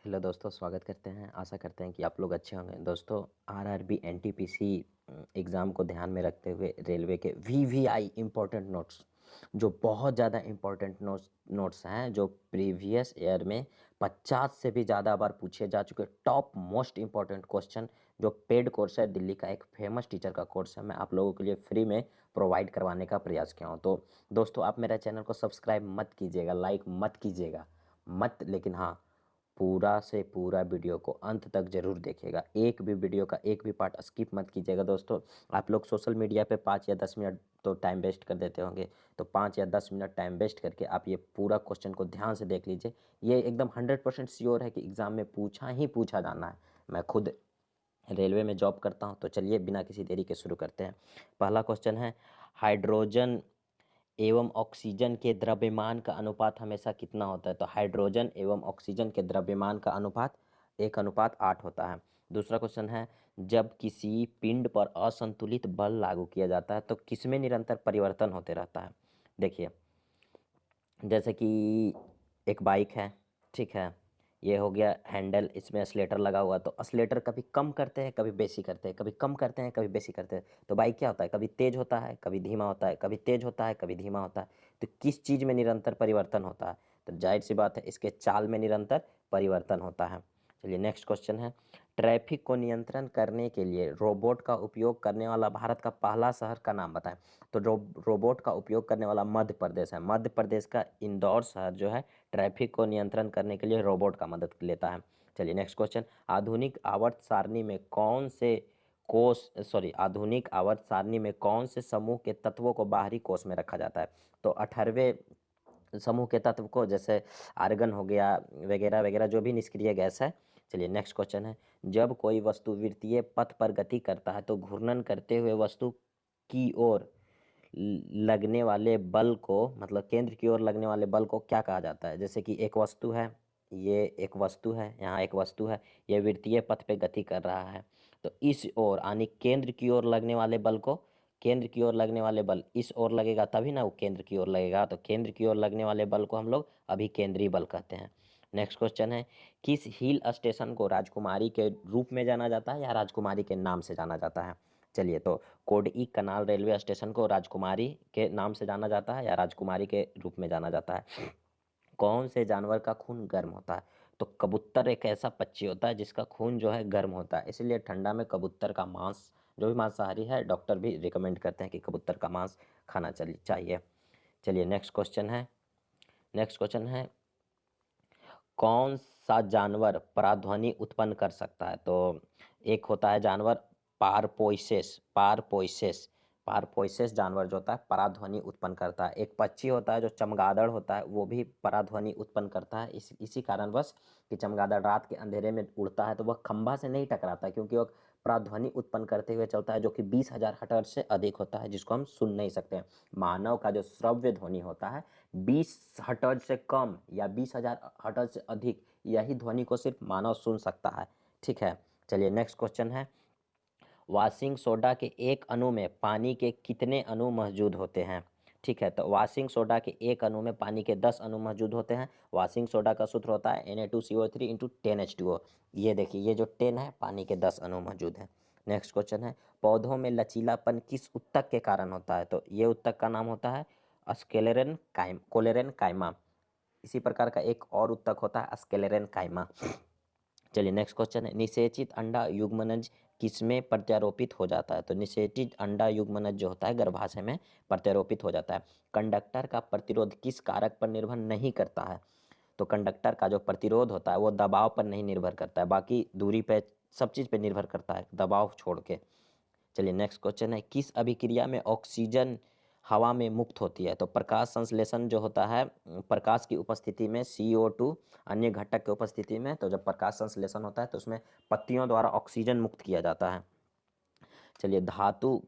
Hello दोस्तों, स्वागत करते हैं। आशा करते हैं कि आप लोग अच्छे होंगे। दोस्तों, आरआरबी एनटीपीसी एग्ज़ाम को ध्यान में रखते हुए रेलवे के वीवीआई इम्पोर्टेंट नोट्स, जो बहुत ज़्यादा इम्पोर्टेंट नोट्स हैं, जो प्रीवियस ईयर में 50 से भी ज़्यादा बार पूछे जा चुके टॉप मोस्ट इम्पॉर्टेंट क्वेश्चन, जो पेड कोर्स है, दिल्ली का एक फेमस टीचर का कोर्स है, मैं आप लोगों के लिए फ्री में प्रोवाइड करवाने का प्रयास किया हूँ। तो दोस्तों, आप मेरा चैनल को सब्सक्राइब मत कीजिएगा, लाइक मत कीजिएगा, मत, लेकिन हाँ, पूरा से पूरा वीडियो को अंत तक ज़रूर देखिएगा। एक भी वीडियो का एक भी पार्ट स्किप मत कीजिएगा। दोस्तों, आप लोग सोशल मीडिया पे 5 या 10 मिनट तो टाइम वेस्ट कर देते होंगे, तो 5 या 10 मिनट टाइम वेस्ट करके आप ये पूरा क्वेश्चन को ध्यान से देख लीजिए। ये एकदम 100% श्योर है कि एग्ज़ाम में पूछा ही पूछा जाना है। मैं खुद रेलवे में जॉब करता हूँ। तो चलिए बिना किसी देरी के शुरू करते हैं। पहला क्वेश्चन है, हाइड्रोजन एवं ऑक्सीजन के द्रव्यमान का अनुपात हमेशा कितना होता है? तो हाइड्रोजन एवं ऑक्सीजन के द्रव्यमान का अनुपात 1:8 होता है। दूसरा क्वेश्चन है, जब किसी पिंड पर असंतुलित बल लागू किया जाता है तो किसमें निरंतर परिवर्तन होते रहता है? देखिए, जैसे कि एक बाइक है, ठीक है, ये हो गया हैंडल, इसमें एक्सीलेटर लगा हुआ, तो एक्सीलेटर कभी कम करते हैं, कभी बेसी करते हैं, कभी कम करते हैं, कभी बेसी करते हैं। तो बाइक क्या होता है, कभी तेज होता है, कभी धीमा होता है, कभी तेज होता है, कभी धीमा होता है। तो किस चीज़ में निरंतर परिवर्तन होता है? तो जाहिर सी बात है, इसके चाल में निरंतर परिवर्तन होता है। चलिए नेक्स्ट क्वेश्चन है, ट्रैफिक को नियंत्रण करने के लिए रोबोट का उपयोग करने वाला भारत का पहला शहर का नाम बताएं। तो रोबोट का उपयोग करने वाला मध्य प्रदेश है। मध्य प्रदेश का इंदौर शहर जो है, ट्रैफिक को नियंत्रण करने के लिए रोबोट का मदद लेता है। चलिए नेक्स्ट क्वेश्चन, आधुनिक आवर्त सारणी में कौन से आधुनिक आवर्त सारणी में कौन से समूह के तत्वों को बाहरी कोष में रखा जाता है? तो 18वें समूह के तत्व को, जैसे आर्गन हो गया, वगैरह वगैरह, जो भी निष्क्रिय गैस है। चलिए नेक्स्ट क्वेश्चन है, जब कोई वस्तु वृत्तीय पथ पर गति करता है तो घूर्णन करते हुए वस्तु की ओर लगने वाले बल को, मतलब केंद्र की ओर लगने वाले बल को क्या कहा जाता है? जैसे कि एक वस्तु है, ये एक वस्तु है, यहाँ एक वस्तु है, ये वृत्तीय पथ पे गति कर रहा है, तो इस ओर यानी केंद्र की ओर लगने वाले बल को, केंद्र की ओर लगने वाले बल इस ओर लगेगा तभी ना वो केंद्र की ओर लगेगा, तो केंद्र की ओर लगने वाले बल को हम लोग अभिकेंद्री बल कहते हैं। नेक्स्ट क्वेश्चन है, किस हिल स्टेशन को राजकुमारी के रूप में जाना जाता है या राजकुमारी के नाम से जाना जाता है? चलिए, तो कोडई कनाल रेलवे स्टेशन को राजकुमारी के नाम से जाना जाता है या राजकुमारी के रूप में जाना जाता है? कौन से जानवर का खून गर्म होता है? तो कबूतर एक ऐसा पक्षी होता है जिसका खून जो है गर्म होता है, इसलिए ठंडा में कबूतर का मांस, जो भी मांसाहारी है, डॉक्टर भी रिकमेंड करते हैं कि कबूतर का मांस खाना चाहिए। चलिए नेक्स्ट क्वेश्चन है, कौन सा जानवर पराध्वनि उत्पन्न कर सकता है? तो एक होता है जानवर पारपोइसेस पारपोइसेस जानवर जो होता है पराध्वनि उत्पन्न करता है। एक पक्षी होता है जो चमगादड़ होता है, वो भी पराध्वनि उत्पन्न करता है। इसी कारणवश कि चमगादड़ रात के अंधेरे में उड़ता है तो वह खंभा से नहीं टकराता है, क्योंकि वह पराध्वनि उत्पन्न करते हुए चलता है, जो कि 20,000 हर्ट्ज से अधिक होता है, जिसको हम सुन नहीं सकते हैं। मानव का जो श्रव्य ध्वनि होता है 20 हर्ट्ज से कम या 20,000 हर्ट्ज से अधिक, यही ध्वनि को सिर्फ मानव सुन सकता है। ठीक है, चलिए नेक्स्ट क्वेश्चन है, वॉशिंग सोडा के एक अणु में पानी के कितने अणु मौजूद होते हैं? ठीक है, तो वॉशिंग सोडा के एक अणु में पानी के 10 अणु मौजूद होते हैं। वॉशिंग सोडा का सूत्र होता है Na2CO3 इंटू 10H2O। ये देखिए, ये जो 10 है, पानी के 10 अणु मौजूद हैं। नेक्स्ट क्वेश्चन है, पौधों में लचीलापन किस उत्तक के कारण होता है? तो ये उत्तक का नाम होता है कोलेरेन काइमा। इसी प्रकार का एक और उत्तक होता है स्क्लेरेन काइमा। चलिए नेक्स्ट क्वेश्चन है, निषेचित अंडा युग्मनज किसमें प्रत्यारोपित हो जाता है? तो निषेचित अंडा युग्मनज जो होता है गर्भाशय में प्रत्यारोपित हो जाता है। कंडक्टर का प्रतिरोध किस कारक पर निर्भर नहीं करता है? तो कंडक्टर का जो प्रतिरोध होता है वो दबाव पर नहीं निर्भर करता है, बाकी दूरी पे, सब चीज़ पे निर्भर करता है, दबाव छोड़ के। चलिए नेक्स्ट क्वेश्चन है, किस अभिक्रिया में ऑक्सीजन हवा में मुक्त होती है? तो प्रकाश संश्लेषण जो होता है, प्रकाश की उपस्थिति में CO2 अन्य घटक की उपस्थिति में, तो जब प्रकाश संश्लेषण होता है तो उसमें पत्तियों द्वारा ऑक्सीजन मुक्त किया जाता है। चलिए, धातु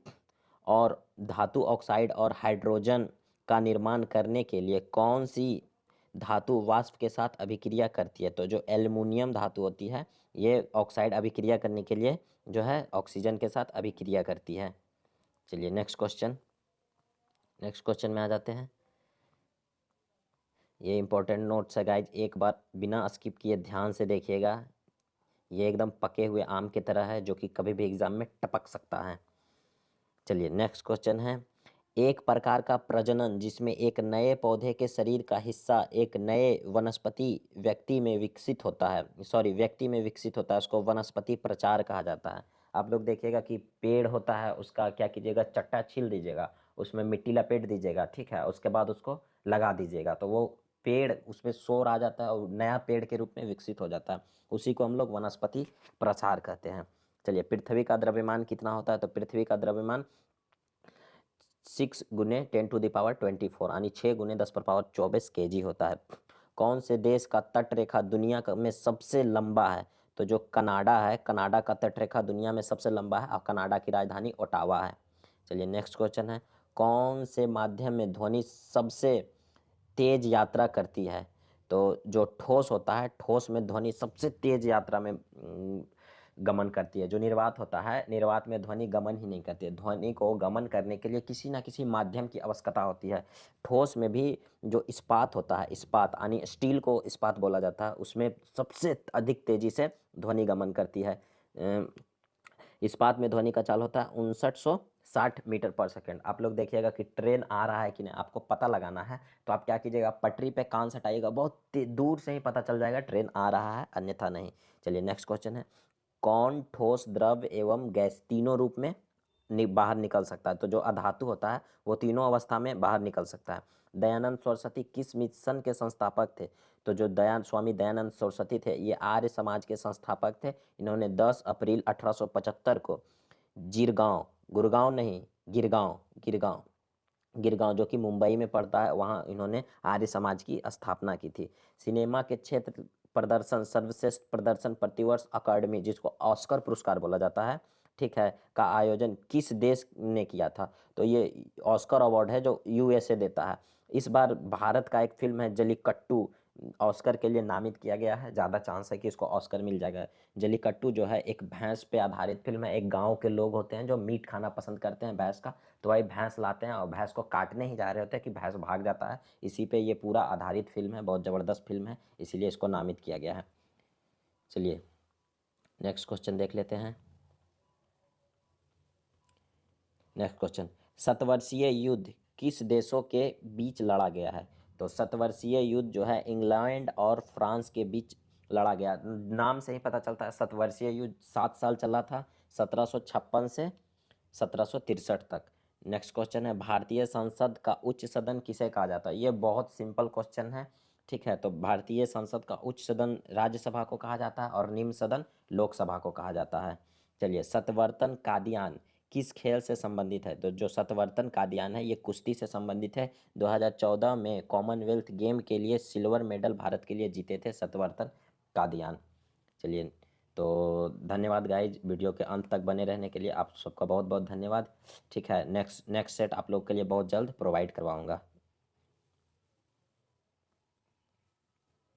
ऑक्साइड और हाइड्रोजन का निर्माण करने के लिए कौन सी धातु वाष्प के साथ अभिक्रिया करती है? तो जो एल्युमिनियम धातु होती है, ये ऑक्साइड अभिक्रिया करने के लिए जो है ऑक्सीजन के साथ अभिक्रिया करती है। चलिए नेक्स्ट क्वेश्चन में आ जाते हैं। ये इंपॉर्टेंट नोट्स है गाइज, एक बार बिना स्किप किए ध्यान से देखिएगा। ये एकदम पके हुए आम की तरह है जो कि कभी भी एग्जाम में टपक सकता है। चलिए नेक्स्ट क्वेश्चन है, एक प्रकार का प्रजनन जिसमें एक नए पौधे के शरीर का हिस्सा एक नए वनस्पति व्यक्ति में विकसित होता है, व्यक्ति में विकसित होता है, उसको वनस्पति प्रचार कहा जाता है। आप लोग देखिएगा कि पेड़ होता है, उसका क्या कीजिएगा, चट्टा छील दीजिएगा, उसमें मिट्टी लपेट दीजिएगा, ठीक है, उसके बाद उसको लगा दीजिएगा, तो वो पेड़ उसमें सोर आ जाता है और नया पेड़ के रूप में विकसित हो जाता है, उसी को हम लोग वनस्पति प्रसार कहते हैं। चलिए, पृथ्वी का द्रव्यमान कितना होता है, तो पृथ्वी का द्रव्यमान 6 गुने 10⁻24 यानी 6 गुने 10⁻24 kg होता है। कौन से देश का तट रेखा दुनिया में सबसे लंबा है, तो जो कनाडा है, कनाडा का तट रेखा दुनिया में सबसे लंबा है और कनाडा की राजधानी ओटावा है। चलिए नेक्स्ट क्वेश्चन है, कौन से माध्यम में ध्वनि सबसे तेज यात्रा करती है, तो जो ठोस होता है, ठोस में ध्वनि सबसे तेज यात्रा में गमन करती है। जो निर्वात होता है, निर्वात में ध्वनि गमन ही नहीं करती है, ध्वनि को गमन करने के लिए किसी ना किसी माध्यम की आवश्यकता होती है। ठोस में भी जो इस्पात होता है, इस्पात यानी स्टील को इस्पात बोला जाता है, उसमें सबसे अधिक तेजी से ध्वनि गमन करती है। इस्पात में ध्वनि का चाल होता है 5960 मीटर पर सेकंड। आप लोग देखिएगा कि ट्रेन आ रहा है कि नहीं, आपको पता लगाना है, तो आप क्या कीजिएगा, पटरी पे कान सटाइएगा, बहुत दूर से ही पता चल जाएगा ट्रेन आ रहा है, अन्यथा नहीं। चलिए नेक्स्ट क्वेश्चन है, कौन ठोस, द्रव एवं गैस तीनों रूप में बाहर निकल सकता है, तो जो अधातु होता है वो तीनों अवस्था में बाहर निकल सकता है। दयानंद सरस्वती किस मिशन के संस्थापक थे, तो जो स्वामी दयानंद सरस्वती थे, ये आर्य समाज के संस्थापक थे। इन्होंने 10 अप्रैल 1875 को जिरगांव, गुड़गांव नहीं, गिरगांव, गिरगांव, गिरगांव जो कि मुंबई में पड़ता है, वहाँ इन्होंने आर्य समाज की स्थापना की थी। सिनेमा के क्षेत्र प्रदर्शन, सर्वश्रेष्ठ प्रदर्शन प्रतिवर्ष अकादमी, जिसको ऑस्कर पुरस्कार बोला जाता है, ठीक है, का आयोजन किस देश ने किया था, तो ये ऑस्कर अवार्ड है जो यूएसए देता है। इस बार भारत का एक फिल्म है जलीकट्टू, ऑस्कर के लिए नामित किया गया है, ज़्यादा चांस है कि इसको ऑस्कर मिल जाएगा। जलीकट्टू जो है एक भैंस पे आधारित फिल्म है। एक गांव के लोग होते हैं जो मीट खाना पसंद करते हैं भैंस का, तो वही भैंस लाते हैं और भैंस को काटने ही जा रहे होते हैं कि भैंस भाग जाता है। इसी पे ये पूरा आधारित फिल्म है, बहुत ज़बरदस्त फिल्म है, इसीलिए इसको नामित किया गया है। चलिए नेक्स्ट क्वेश्चन देख लेते हैं। नेक्स्ट क्वेश्चन, शतवर्षीय युद्ध किस देशों के बीच लड़ा गया है, तो शतवर्षीय युद्ध जो है इंग्लैंड और फ्रांस के बीच लड़ा गया। नाम से ही पता चलता है, शतवर्षीय युद्ध 7 साल चला था, 1756 से 1763 तक। नेक्स्ट क्वेश्चन है, भारतीय संसद का उच्च सदन किसे कहा जाता है, ये बहुत सिंपल क्वेश्चन है, ठीक है, तो भारतीय संसद का उच्च सदन राज्यसभा को कहा जाता है और निम्न सदन लोकसभा को कहा जाता है। चलिए, सतवर्तन कादियान किस खेल से संबंधित है, तो जो सतवर्तन कादियान है ये कुश्ती से संबंधित है। 2014 में कॉमनवेल्थ गेम के लिए सिल्वर मेडल भारत के लिए जीते थे सतवर्तन कादियान। चलिए, तो धन्यवाद गाइज, वीडियो के अंत तक बने रहने के लिए आप सबका बहुत बहुत धन्यवाद। ठीक है, नेक्स्ट सेट आप लोग के लिए बहुत जल्द प्रोवाइड करवाऊंगा।